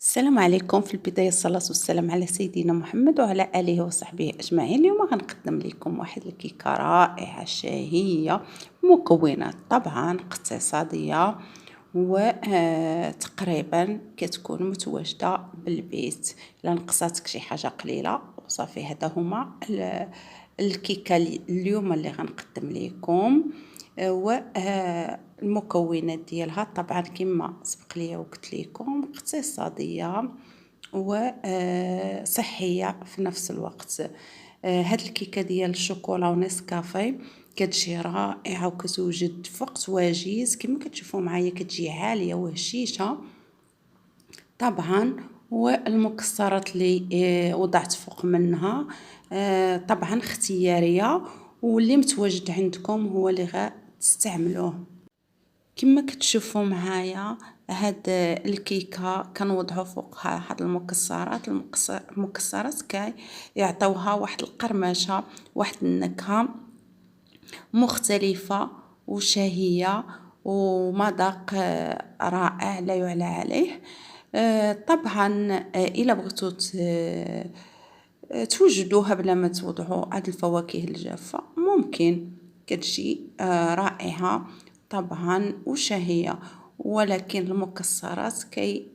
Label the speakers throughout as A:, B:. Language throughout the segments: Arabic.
A: السلام عليكم. في البداية الصلاة والسلام على سيدنا محمد وعلى آله وصحبه أجمعين. اليوم غنقدم لكم واحد الكيكة رائعة شهية، مكونات طبعا اقتصادية وتقريبا كتكون متواجدة بالبيت. إلا نقصاتك شي حاجة قليلة وصافي. هذا هما الكيكة اليوم اللي غنقدم لكم. والمكونات ديالها طبعا كما سبق لي وقلت لكم اقتصاديه وصحيه في نفس الوقت. هاد الكيكه ديال الشوكولا ونسكافيه كتجي رائعه وكتوجد في وقت وجيز كما كتشوفوا معايا، كتجي عاليه وهشيشه طبعا. والمكسرات اللي وضعت فوق منها طبعا اختياريه، واللي متواجد عندكم هو اللي غتستعملوه. كما كتشوفوا معايا هاد الكيكه كنوضعوا فوقها هاد المكسرات كي يعطيوها واحد القرمشه، واحد النكهه مختلفه وشهيه ومذاق رائع لا يعلى عليه. طبعا الا بغيتوا توجدوها بلا ما توضعوا هاد الفواكه الجافة ممكن، كتجي رائعة طبعا وشهية. ولكن المكسرات كي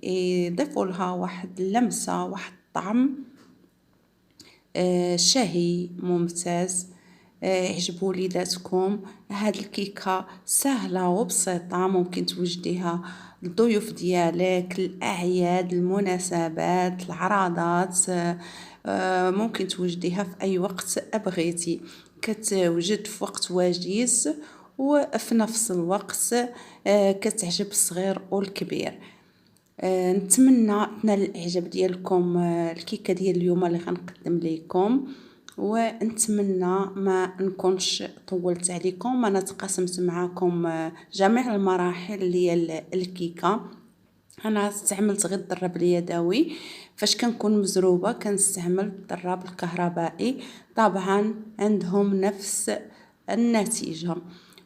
A: يضيفوا لها واحد اللمسة، واحد الطعم شهي ممتاز. يعجبوا وليداتكم. هاد الكيكة سهلة وبسيطة، ممكن توجديها للضيوف ديالك، الأعياد، المناسبات، العراضات. ممكن توجديها في أي وقت أبغيتي، كتوجد في وقت وجيز وفي نفس الوقت كتعجب الصغير والكبير. نتمنى تنال الاعجاب ديالكم الكيكه ديال اليوم اللي غنقدم لكم، ونتمنى ما نكونش طولت عليكم. انا تقاسمت معكم جميع المراحل ديال الكيكه. انا استعملت غير الضراب اليدوي، فاش كنكون مزروبه كنستعمل الضراب الكهربائي. طبعا عندهم نفس النتيجه،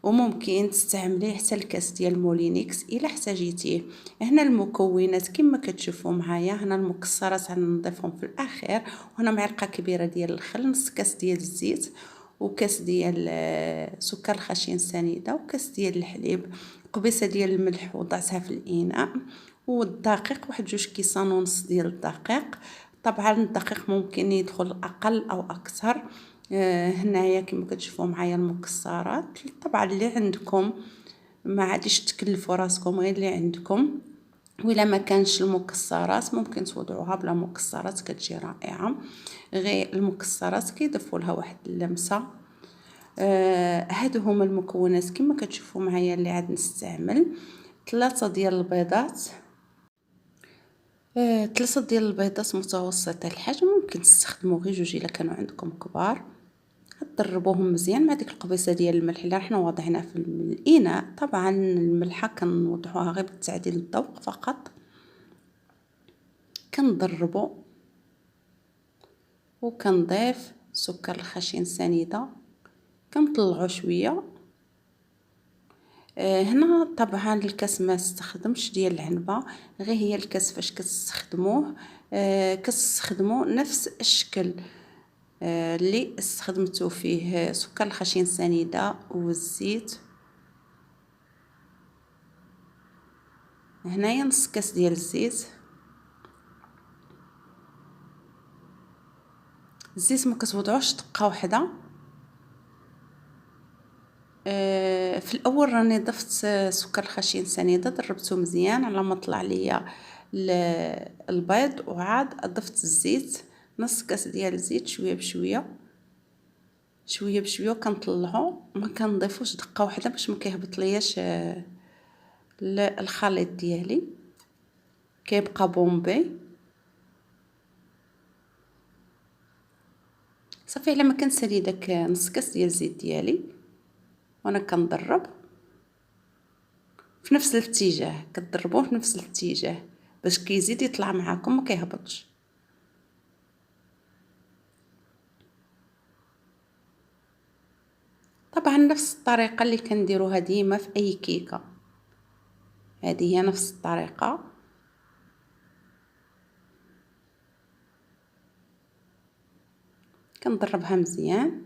A: وممكن تستعمليه حتى الكاس ديال مولينيكس الا احتاجيتيه. هنا المكونات كما كتشوفوا معايا، هنا المكسرات غنضيفهم في الاخير، وهنا معلقه كبيره ديال الخل، نص كاس ديال الزيت، وكاس ديال سكر الخشين سنيده، وكاس ديال الحليب، قبيصه ديال الملح وضعتها في الاناء، والدقيق واحد 2.5 كيسان ديال الدقيق. طبعا الدقيق ممكن يدخل اقل او اكثر. هنايا كما كتشوفوا معايا المكسرات طبعا اللي عندكم، ما عادش تكلفوا راسكم، غير اللي عندكم. وإلا ما كانش المكسرات ممكن توضعوها بلا مكسرات، كتجي رائعه. غير المكسرات كيضيفوا لها واحد اللمسه. هادو هما المكونات كما كتشوفوا معايا اللي عاد نستعمل. 3 ديال البيضات، 3 ديال البيضات متوسطه الحجم، ممكن تستخدموا غير 2 الا كانوا عندكم كبار. تضربوهم مزيان مع ديك القبيصه ديال الملح اللي حنا وضعناه في الاناء. طبعا الملحه كنوضعوها غير بالتعديل الذوق فقط. كنضربوا وكنضيف سكر الخشين سنيده، كنطلعوا شويه. هنا طبعا الكاس ما استخدمش ديال العنبه، غير هي الكاس فاش كتستخدموه كتستخدموا نفس الشكل اللي استخدمتو فيه سكر الخشين سنيده والزيت. هنايا نص كاس ديال الزيت. الزيت ما كتوضعوش دقه واحده. في الاول راني ضفت سكر الخشين سنيده، ضربته مزيان على ما طلع ليا البيض، وعاد ضفت الزيت، نص كاس ديال الزيت، شويه بشويه شويه بشويه، وكنطلعو. ما كنضيفوش دقه واحده باش ما كيهبط لياش الخليط ديالي، كيبقى بومبي. صافي على ما كنسالي داك نص كاس ديال الزيت ديالي، وانا كنضرب في نفس الاتجاه، كتضربوه في نفس الاتجاه باش كيزيد يطلع معاكم ما كيهبطش. طبعا نفس الطريقه اللي كنديروها ديما في اي كيكه، هذه هي نفس الطريقه. كنضربها مزيان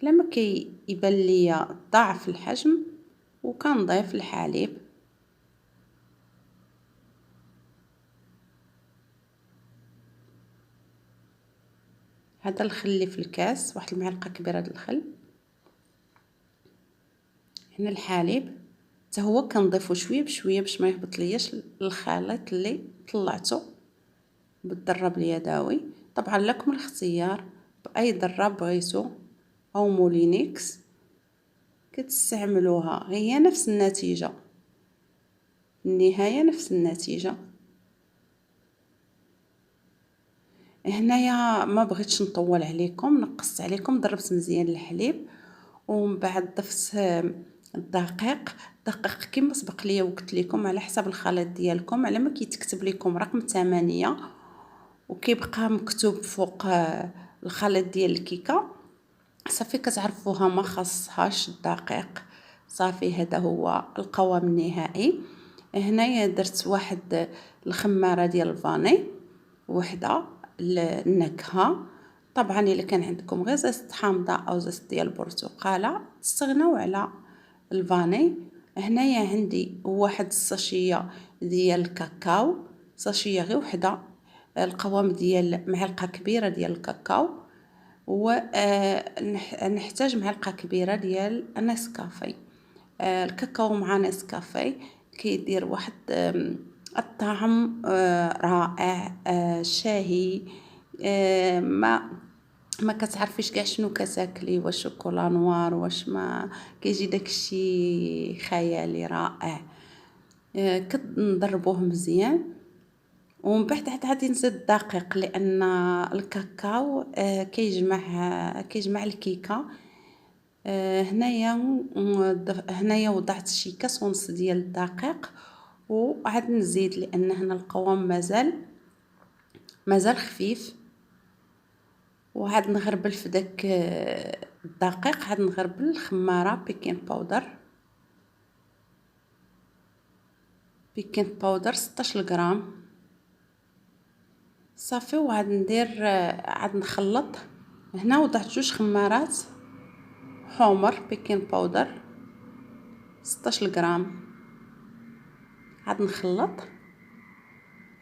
A: لما كيبان ليا ضعف الحجم، وكنضيف الحليب. هذا الخل اللي في الكاس، واحد المعلقه كبيره د الخل. هنا الحليب حتى هو كنضيفو شويه بشويه باش ما يهبط لياش الخليط اللي طلعته بالدراب اليدوي. طبعا لكم الاختيار باي دراب بغيتو او مولينيكس كتستعملوها، هي نفس النتيجه، النهايه نفس النتيجه. هنايا ما بغيتش نطول عليكم، نقصت عليكم، ضربت مزيان الحليب ومن بعد ضفت الدقيق. كما سبق ليا وقلت لكم على حسب الخليط ديالكم، على ما كيتكتب لكم رقم 8 وكيبقى مكتوب فوق الخليط ديال الكيكه، صافي كتعرفوها ما خاصهاش الدقيق. صافي هذا هو القوام النهائي. هنايا درت واحد الخماره ديال الفاني وحده النكهه. طبعا الا كان عندكم غير زيت حامضه او زيت ديال البرتقاله تستغناو على الفاني. هنايا عندي واحد الساشيه ديال الكاكاو، ساشيه غير وحده، القوام ديال معلقه كبيره ديال الكاكاو، ونحتاج معلقه كبيره ديال النسكافيه. الكاكاو مع نسكافيه كيدير واحد الطعم رائع، شهي. ما كتعرفيش كاع شنو كتاكلي، واش شوكولا نوار، واش ما كيجي داكشي خيالي رائع. كنضربوه مزيان ومن بعد عاد غادي نزيد الدقيق، لان الكاكاو كيجمع الكيكه. هنايا وضعت شي كاس ونص ديال الدقيق، وعاد نزيد لان هنا القوام مازال خفيف. وعاد نغربل في داك الدقيق، عاد نغربل الخماره بيكين باودر 16 غرام. صافي وعاد ندير عاد نخلط. هنا وضعت جوج خمارات حمر بيكين باودر 16 غرام. عاد نخلط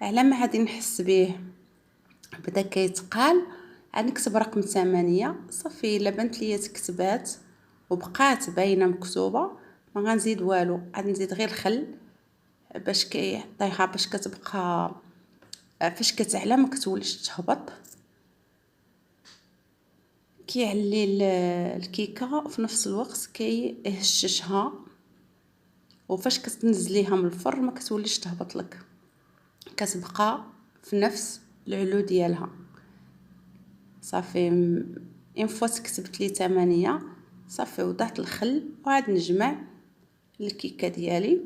A: على ما غادي نحس به بدا كيتقال، عاد نكتب رقم 8. صافي الا بانت ليا تكتبات وبقات باينه مكتوبه ما غنزيد والو، عاد نزيد غير الخل باش كيعطيها، باش كتبقى فاش كتعلى ما كتوليش تهبط، كيعلي الكيكه وفي نفس الوقت كيهششها، وفاش كتنزليها من الفرن ما كتوليش تهبط لك، كتبقى في نفس العلو ديالها. صافي ان فوا كتبت لي 8 صافي وضعت الخل وعاد نجمع الكيكه ديالي،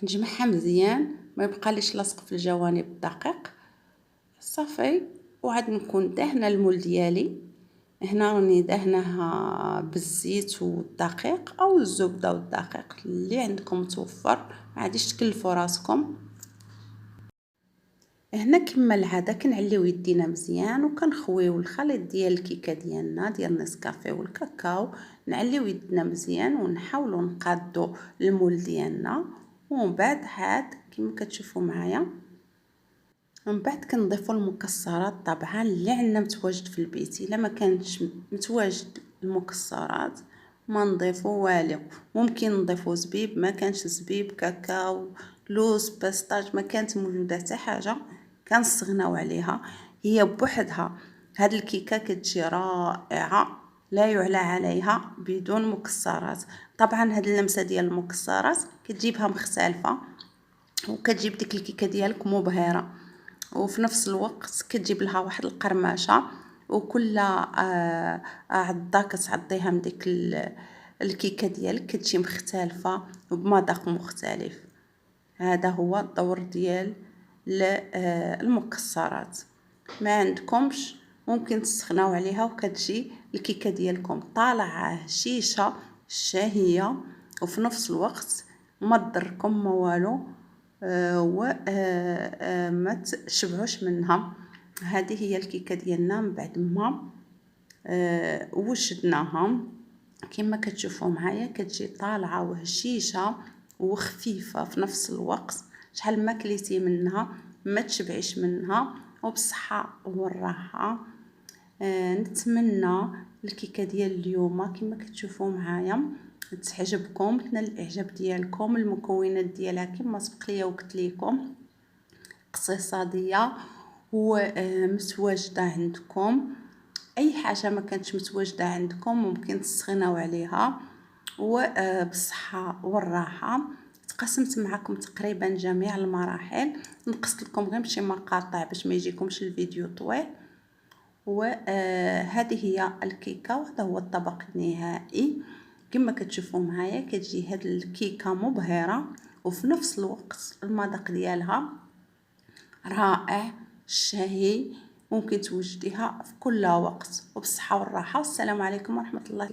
A: نجمعها مزيان ما يبقى ليش لاصق في الجوانب الدقيق. صافي وعاد نكون دهنه المول ديالي. هنا راني دهنها بالزيت والدقيق او الزبده والدقيق اللي عندكم متوفر، ما عاديش تكلفوا راسكم. هنا كما العاده كنعليو يدينا مزيان وكنخويو الخليط ديال الكيكه ديالنا ديال النسكافيه والكاكاو، نعليو يدنا مزيان ونحاولوا نقادو المول ديالنا. ومن بعد عاد كما كتشوفوا معايا من بعد كنضيفوا المكسرات طبعا اللي عندنا متواجد في البيت. الا ما كانش متواجد المكسرات ما نضيفوا والو، ممكن نضيفوا زبيب، ما كانش زبيب، كاكاو، لوز، باستاج، ما كانت موجوده حتى حاجه كنستغناو عليها. هي بوحدها هاد الكيكه كتجي رائعه لا يعلى عليها بدون مكسرات. طبعا هاد اللمسه ديال المكسرات كتجيبها مختلفه وكتجيب ديك الكيكه ديالك مبهره، وفي نفس الوقت كتجيب لها واحد القرمشه، وكل عضه كتعضيها من ديك الكيكه ديالك كتجي مختلفه وبمذاق مختلف. هذا هو الدور ديال المكسرات. ما عندكمش ممكن تستغناو عليها وكتجي الكيكه ديالكم طالعه هشيشه شهيه، وفي نفس الوقت ما تضركم ما والو، وما تشبعوش منها. هذه هي الكيكه ديالنا من بعد ما وجدناها. كما كتشوفوا معايا كتجي طالعه وهشيشه وخفيفه في نفس الوقت. شحال ما كليتي منها ما تشبعيش منها، وبالصحه والراحه. نتمنى الكيكه ديال اليوم كما كتشوفوا معايا تعجبكم، تنال الاعجاب ديالكم. المكونات ديالها كما سبق ليا وقلت لكم اقتصاديه ومتواجده عندكم. اي حاجه ما كانتش متواجده عندكم ممكن تستغناو عليها، وبالصحه والراحه. تقسمت معكم تقريبا جميع المراحل، نقصت لكم غير شي مقاطع باش ما يجيكمش الفيديو طويل. وهذه هي الكيكه وهذا هو الطبق النهائي. كما كتشوفوا معايا كتجي هاد الكيكه مبهره، وفي نفس الوقت المذاق ديالها رائع شهي. ممكن توجديها في كل وقت، وبالصحه والراحه. والسلام عليكم ورحمه الله.